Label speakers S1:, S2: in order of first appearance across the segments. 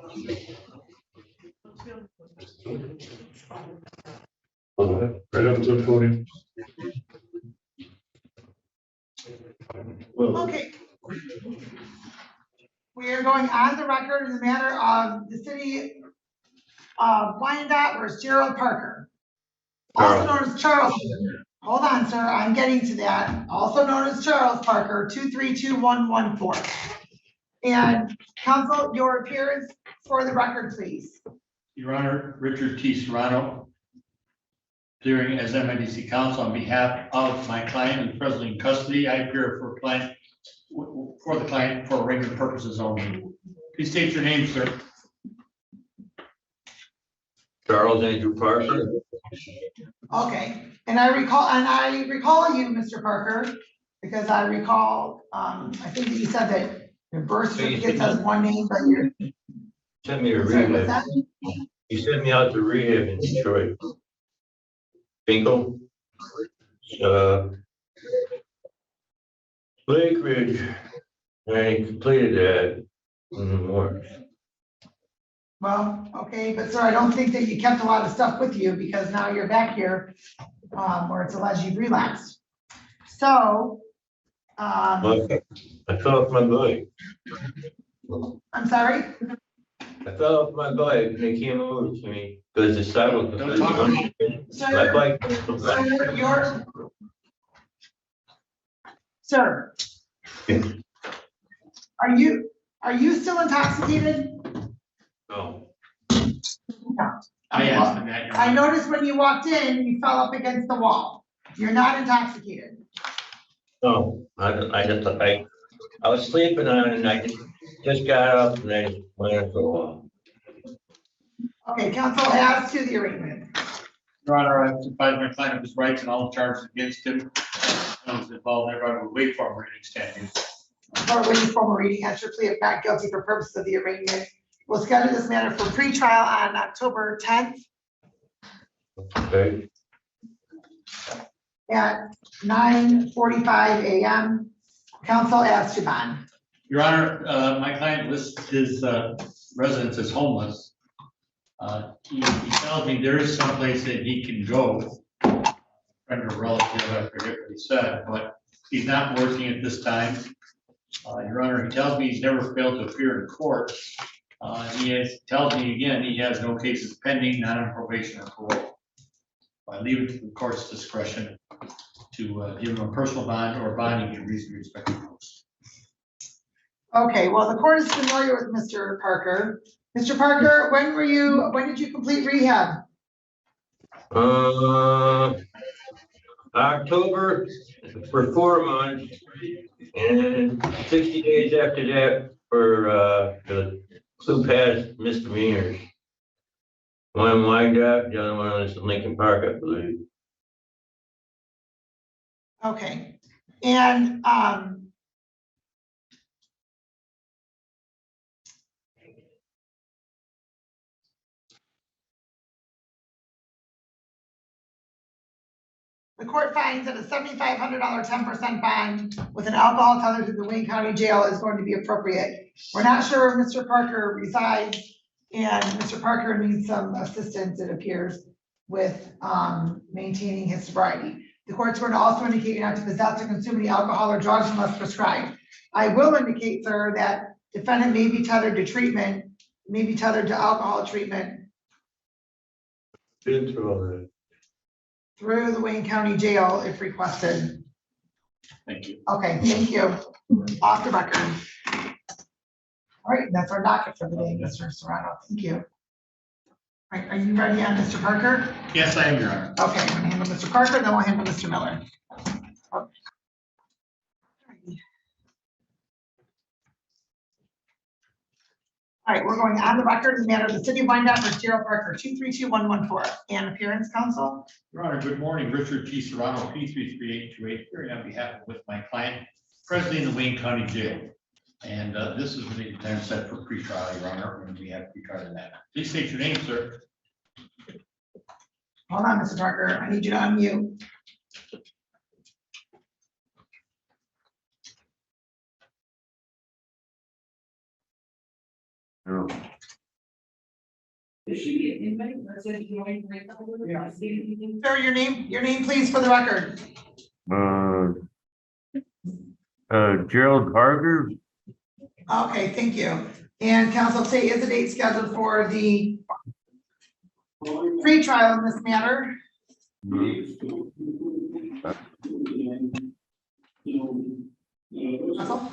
S1: Right up to the podium.
S2: Okay. We are going on the record in the matter of the city of Wyandotte versus Gerald Parker, also known as Charles. Hold on, sir, I'm getting to that. Also known as Charles Parker, 232-114. And counsel, your appearance for the record, please.
S3: Your Honor, Richard T. Serrano, appearing as MIDC counsel on behalf of my client who is presently in custody. I appear for the client for arraignment purposes only. Please state your name, sir.
S4: Charles Andrew Parker.
S2: Okay, and I recall you, Mr. Parker, because I recall, I think that you said that your birth certificate says one name, but you're.
S4: Sent me to
S2: Sorry, what's
S4: rehab.
S2: that?
S4: You sent me out to rehab in Detroit. Finkel. Lake Ridge. I completed that in March.
S2: Well, okay, but sir, I don't think that you kept a lot of stuff with you because now you're back here, where it's alleged you've relapsed. So,
S4: I fell off my bike.
S2: I'm sorry?
S4: I fell off my bike and they came over to me because the sidewalk was my
S2: Sir,
S4: bike.
S2: Sir, are you still intoxicated?
S4: No.
S2: No.
S3: I asked him that. Your
S2: I
S3: Honor.
S2: noticed when you walked in, you fell up against the wall. You're not intoxicated.
S4: No, I was sleeping on it and I just got up and I just went in for a while.
S2: Okay, counsel, as to the arraignment.
S3: Your Honor, I have advised my client of his rights and all charges against him. I was involved in everybody would wait for him reading statutes.
S2: Or waiting for a reading, enter plea of not guilty for purposes of the arraignment. We'll schedule this matter for pre-trial on October 10th
S4: Okay.
S2: at 9:45 a.m. Counsel as to bond.
S3: Your Honor, my client lists his residence as homeless. He tells me there is some place that he can go. Friend or relative, I forget what he said, but he's not working at this time. Your Honor, he tells me he's never failed to appear in court. Tells me again, he has no cases pending, not on probation or parole. I leave it to the court's discretion to give him a personal bond or bonding in reasonably respected post.
S2: Okay, well, the court is familiar with Mr. Parker. Mr. Parker, when did you complete rehab?
S4: October for 4 months and 60 days after that for the two past misdemeanors. One in Wyandotte, the other one is in Lincoln Park, I believe.
S2: Okay, and the court finds that a $7,500 10% bond with an alcohol teller to the Wayne County Jail is going to be appropriate. We're not sure where Mr. Parker resides, and Mr. Parker needs some assistance, it appears, with maintaining his sobriety. The court's going to also indicate you're not to possess or consume any alcohol or drugs unless prescribed. I will indicate, sir, that defendant may be tethered to treatment, may be tethered to alcohol treatment
S4: Been through all that.
S2: through the Wayne County Jail if requested.
S3: Thank you.
S2: Okay, thank you. Off the record. All right, that's our docket for the day, Mr. Serrano. Thank you. All right, are you ready on Mr. Parker?
S3: Yes, I am, Your Honor.
S2: Okay, I'm gonna handle Mr. Parker, then we'll handle Mr. Miller. Okay. All right, we're going on the record in the matter of the city of Wyandotte versus Gerald Parker, 232-114. And appearance, counsel?
S3: Your Honor, good morning. Richard T. Serrano, P33828, here on behalf with my client, presently in the Wayne County Jail. And this is the time set for pretrial, Your Honor, and we have pretrial in that. Please state your name, sir.
S2: Hold on, Mr. Parker, I need you to unmute.
S1: should be an inmate, that says joint proceedings.
S2: Sir, your name, please, for the record.
S4: Gerald Parker.
S2: Okay, thank you. And counsel, today is the date scheduled for the pre-trial in this matter. Counsel?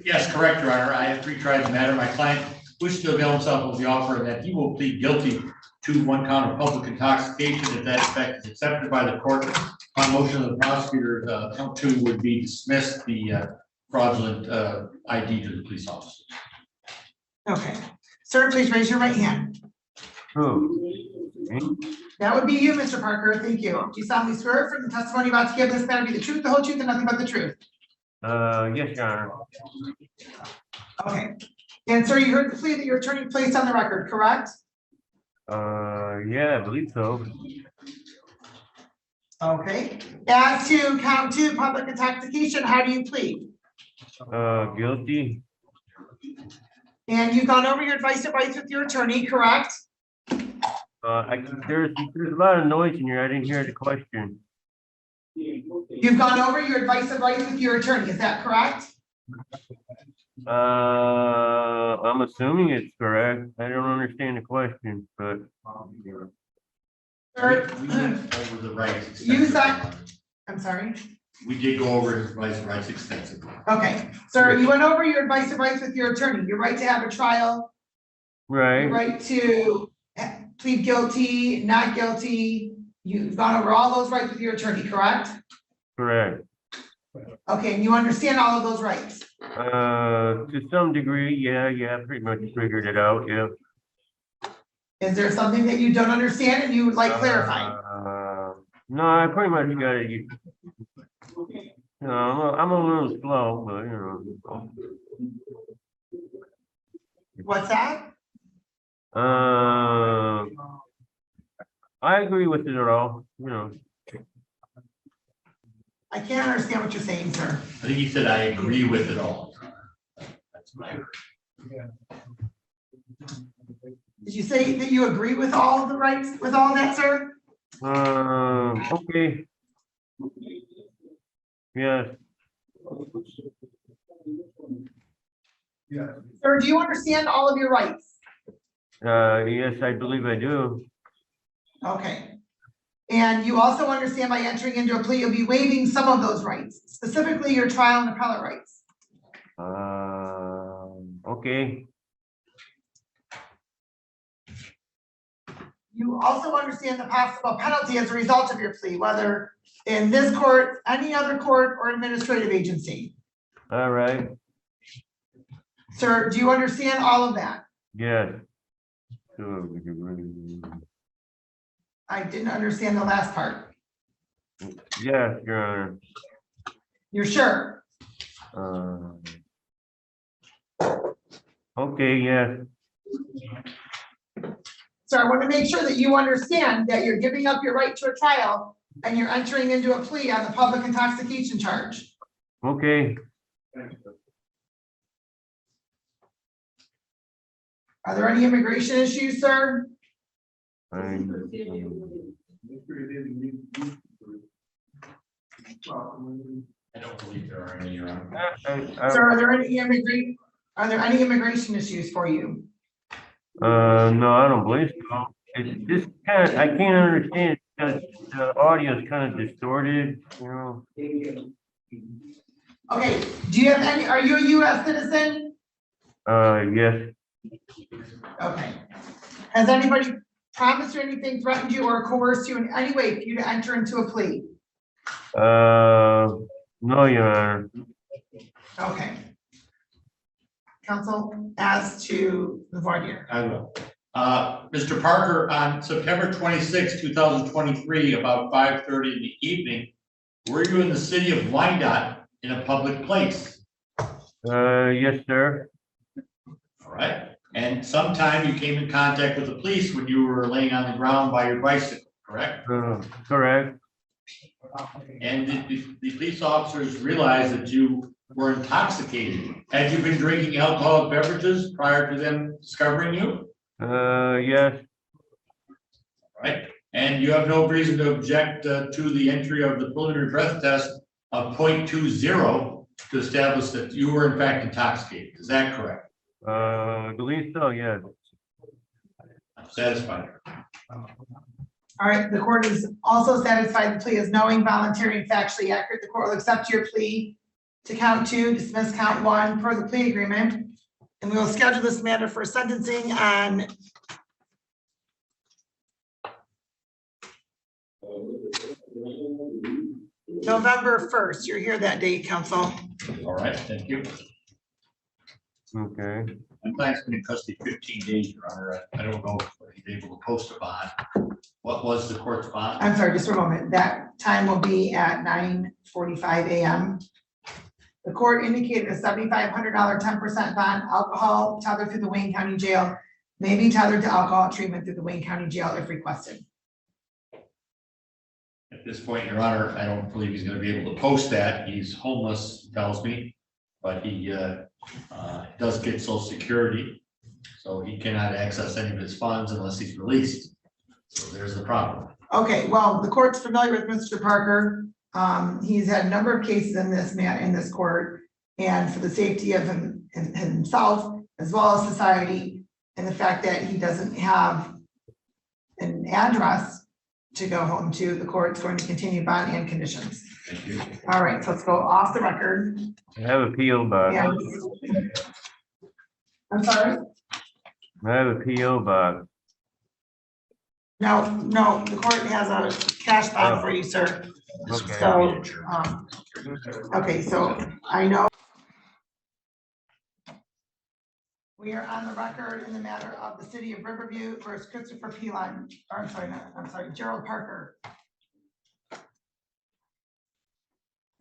S3: Yes, correct, Your Honor. I have pre-tried the matter. My client wishes to avail himself of the offer that he will plead guilty to one count of public intoxication if that fact is accepted by the court. On motion of the prosecutor, count 2 would be dismissed, the fraudulent ID to the police officer.
S2: Okay. Sir, please raise your right hand.
S4: Who?
S2: That would be you, Mr. Parker. Thank you. Do you solemnly swear from the testimony about to give this matter be the truth, the whole truth, and nothing but the truth?
S4: Yes, Your Honor.
S2: Okay. And sir, you heard the plea that your attorney placed on the record, correct?
S4: Yeah, I believe so.
S2: Okay. As to count 2, public intoxication, how do you plead?
S4: Guilty.
S2: And you've gone over your advice and rights with your attorney, correct?
S4: There's a lot of noise in here. I didn't hear the question.
S2: You've gone over your advice and rights with your attorney, is that correct?
S4: I'm assuming it's correct. I don't understand the question, but.
S2: Sir,
S3: We went over the rights.
S2: You
S3: extensively.
S2: said, I'm sorry.
S3: We did go over his rights extensively.
S2: Okay, sir, you went over your advice and rights with your attorney, your right to have a trial, your
S4: Right,
S2: right to plead guilty, not guilty. You've gone over all those rights with your attorney, correct?
S4: correct.
S2: Okay, and you understand all of those rights?
S4: To some degree, yeah, pretty much figured it out, yeah.
S2: Is there something that you don't understand and you would like clarified?
S4: No, I pretty much got it. I'm a little slow, but
S2: What's that?
S4: I agree with it all,
S2: I can't understand what you're saying, sir.
S3: I think he said, I agree with it all. That's my.
S2: Did you say that you agree with all of the rights, with all of that, sir?
S4: Okay. Yes,
S2: Sir, do you understand all of your rights?
S4: yes, I believe I do.
S2: Okay. And you also understand by entering into a plea, you'll be waiving some of those rights, specifically your trial and appellate rights.
S4: Okay,
S2: You also understand the possible penalty as a result of your plea, whether in this court, any other court, or administrative agency.
S4: all right,
S2: Sir, do you understand all of that?
S4: yes.
S2: I didn't understand the last part.
S4: Yes, Your Honor.
S2: You're sure?
S4: Okay, yes.
S2: So I want to make sure that you understand that you're giving up your right to a trial and you're entering into a plea on the public intoxication charge.
S4: Okay,
S2: Are there any immigration issues, sir?
S3: I don't believe there are any, Your Honor.
S2: Sir, are there any immigration issues for you?
S4: no, I don't believe so. It's just I can't understand because the audio is kind of distorted,
S2: Okay, do you have any, are you a US citizen?
S4: Yes.
S2: Okay. Has anybody promised you anything, threatened you, or coerced you in any way for you to enter into a plea?
S4: No, Your Honor.
S2: Okay. Counsel, as to the voir dire.
S3: I will. Mr. Parker, on September 26, 2023, about 5:30 in the evening, were you in the city of Wyandotte in a public place?
S4: Yes, sir.
S3: All right. And sometime you came in contact with the police when you were laying on the ground by your bicycle, correct?
S4: Correct.
S3: And the police officers realized that you were intoxicated. Had you been drinking alcoholic beverages prior to them discovering you?
S4: Yes.
S3: right? And you have no reason to object to the entry of the preliminary breath test of 0.20 to establish that you were in fact intoxicated. Is that correct?
S5: I believe so, yeah.
S3: I'm satisfied.
S2: All right, the court is also satisfied the plea is knowing, voluntary, and factually accurate. The court will accept your plea to count 2, dismiss count 1 per the plea agreement. And we will schedule this matter for sentencing on November 1st. You're here that day, counsel.
S3: All right, thank you.
S5: Okay.
S3: My client's been in custody 15 days, Your Honor. I don't know if he's able to post a bond. What was the court's bond?
S2: I'm sorry, just for a moment. That time will be at 9:45 a.m. The court indicated a $7,500 10% bond, alcohol tethered through the Wayne County Jail, may be tethered to alcohol treatment through the Wayne County Jail if requested.
S3: At this point, Your Honor, I don't believe he's gonna be able to post that. He's homeless, tells me, but he does get Social Security. So he cannot access any of his funds unless he's released. So there's the problem.
S2: Okay, well, the court's familiar with Mr. Parker. He's had a number of cases in this court, and for the safety of himself as well as society, and the fact that he doesn't have an address to go home to, the court's going to continue bond and conditions.
S3: Thank you.
S2: All right, so let's go off the record.
S5: I have a PO box.
S2: And I'm sorry.
S5: I have a PO box.
S2: No, the court has a cash bond for you, sir.
S5: Okay.
S2: So, okay, so I know we are on the record in the matter of the city of Riverview versus Christopher Pelon, or I'm sorry, Gerald Parker.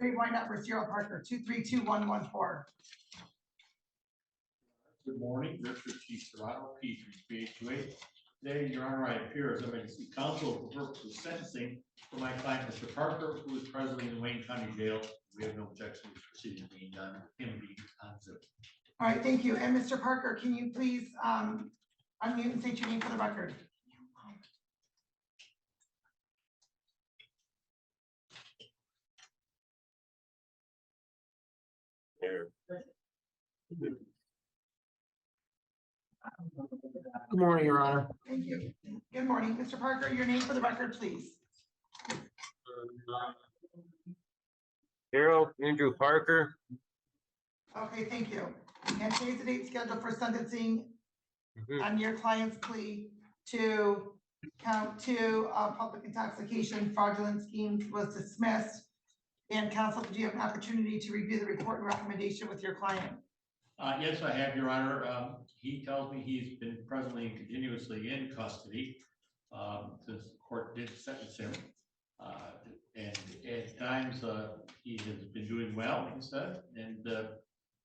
S2: Wind up versus Gerald Parker, 232114.
S3: Good morning, Richard T. Serrato, P33828. Today, Your Honor, I appear as emergency counsel for purposes of sentencing for my client, Mr. Parker, who is presently in the Wayne County Jail. We have no objection to this proceeding being done, him being on Zoom.
S2: All right, thank you. And Mr. Parker, can you please unmute and state your name for the record?
S6: Good morning, Your Honor.
S2: Thank you. Good morning. Mr. Parker, your name for the record, please.
S4: Harold Andrew Parker.
S2: Okay, thank you. And today's the date scheduled for sentencing on your client's plea to count 2 public intoxication fraudulent schemes was dismissed. And counsel, did you have an opportunity to review the report and recommendation with your client?
S3: Yes, I have, Your Honor. He tells me he's been presently and continuously in custody since the court did sentence him. And at times he has been doing well, he said, and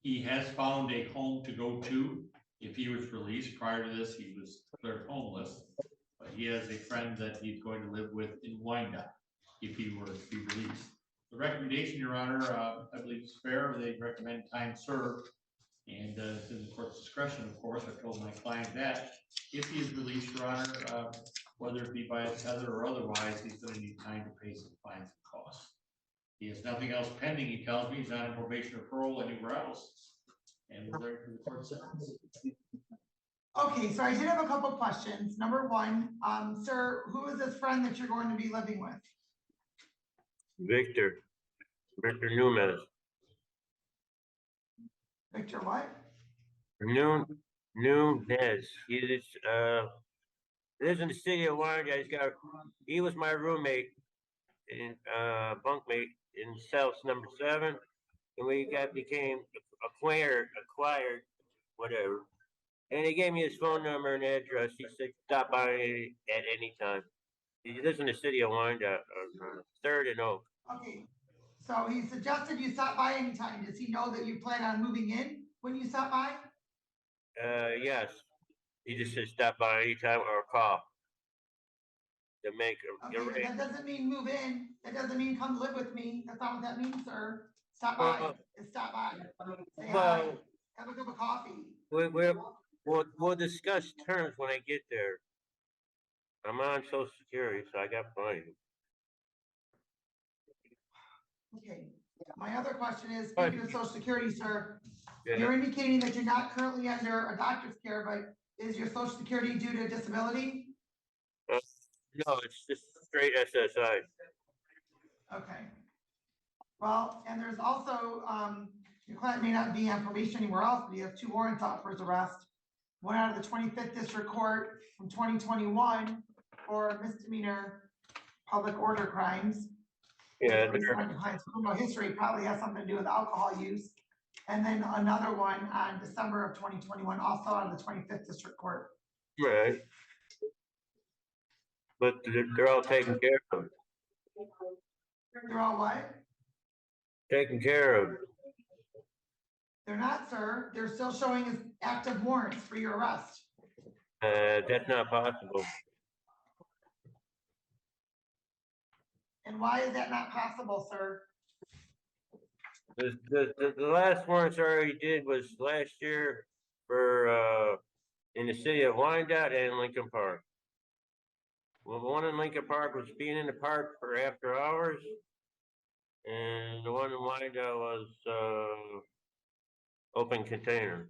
S3: he has found a home to go to if he was released. Prior to this, he was declared homeless, but he has a friend that he's going to live with in Wyandotte if he were to be released. The recommendation, Your Honor, I believe is fair. They recommend time served. And it's in the court's discretion, of course. I told my client that if he is released, Your Honor, whether it be by a tether or otherwise, he's going to need time to pay some fines and costs. He has nothing else pending. He tells me he's not on probation or parole anywhere else. And we're ready for the court sentence.
S2: Okay, so I did have a couple questions. Number one, sir, who is this friend that you're going to be living with?
S4: Victor Nunez.
S2: Victor what?
S4: Nunez. He lives in the city of Wyandotte. He was my roommate and bunkmate in cells number 7, and we became acquired, whatever. And he gave me his phone number and address. He said stop by at any time. He lives in the city of Wyandotte, 3rd and Oak.
S2: Okay, so he suggested you stop by anytime. Does he know that you plan on moving in when you stop by?
S4: Yes. He just said stop by anytime or call to make
S2: Okay, but that doesn't mean move in. That doesn't mean come live with me. That's not what that means, sir. Stop by. It's stop by. Say hi. Have a cup of coffee.
S4: We'll discuss terms when I get there. I'm on social security, so I got plenty.
S2: Okay, my other question is, speaking of social security, sir, you're
S4: Yeah,
S2: indicating that you're not currently under a doctor's care, but is your social security due to disability?
S4: no, it's just straight SSI.
S2: Okay. Well, and there's also, your client may not be on probation anywhere else, but you have 2 warrants out for his arrest. One out of the 25th District Court from 2021 for misdemeanor public order crimes.
S4: Yeah,
S2: Based on your client's criminal history, probably has something to do with alcohol use. And then another one on December of 2021, also out of the 25th District Court.
S4: right. But they're all taken care of.
S2: They're all what?
S4: Taken care of.
S2: They're not, sir. They're still showing as active warrants for your arrest.
S4: That's not possible.
S2: And why is that not possible, sir?
S4: The last warrants I already did was last year for, in the city of Wyandotte and Lincoln Park. Well, the one in Lincoln Park was being in the park for after hours. And the one in Wyandotte was, open container.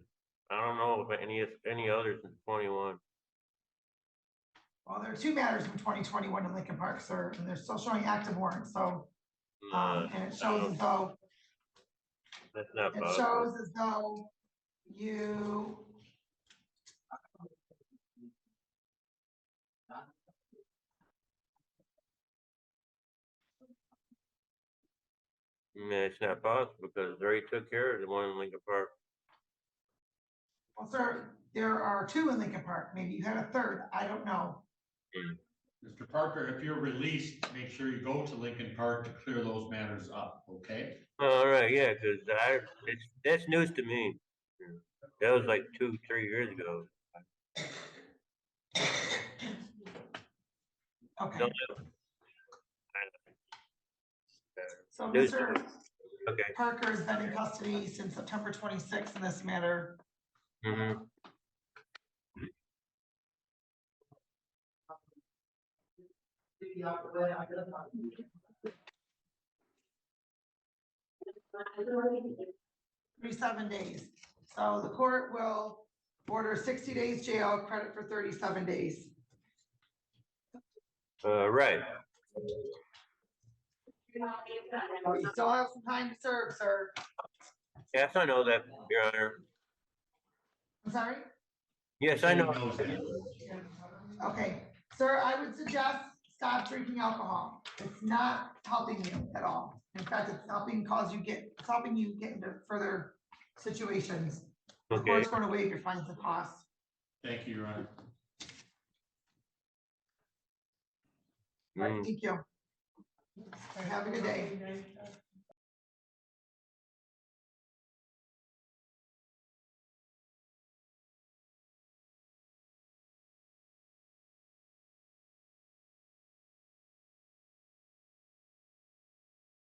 S4: I don't know if any others in 21.
S2: Well, there are 2 matters from 2021 in Lincoln Park, sir, and they're still showing active warrants, so, and it shows as though,
S4: That's not
S2: it
S4: possible.
S2: shows as though you.
S4: Yeah, it's not possible because they already took care of the one in Lincoln Park.
S2: Well, sir, there are 2 in Lincoln Park, maybe you had a 3rd, I don't know.
S3: Mr. Parker, if you're released, make sure you go to Lincoln Park to clear those matters up, okay?
S4: All right, yeah, because that's news to me. That was like 2-3 years ago.
S2: Okay,
S4: No,
S2: so
S4: News.
S2: Mr.
S4: okay.
S2: Parker has been in custody since September 26th in this matter.
S4: Mm-hmm.
S2: 37 days. So the court will order 60 days jail, credit for 37 days.
S4: Right.
S2: You still have some time to serve, sir.
S4: Yes, I know that, Your Honor.
S2: I'm sorry?
S4: Yes, I know.
S2: Okay, sir, I would suggest stop drinking alcohol. It's not helping you at all. In fact, it's helping you get into further situations. The
S4: Okay.
S2: court's going to waive your fines and costs.
S3: Thank you, Your Honor.
S2: All right, thank you. Have a good day.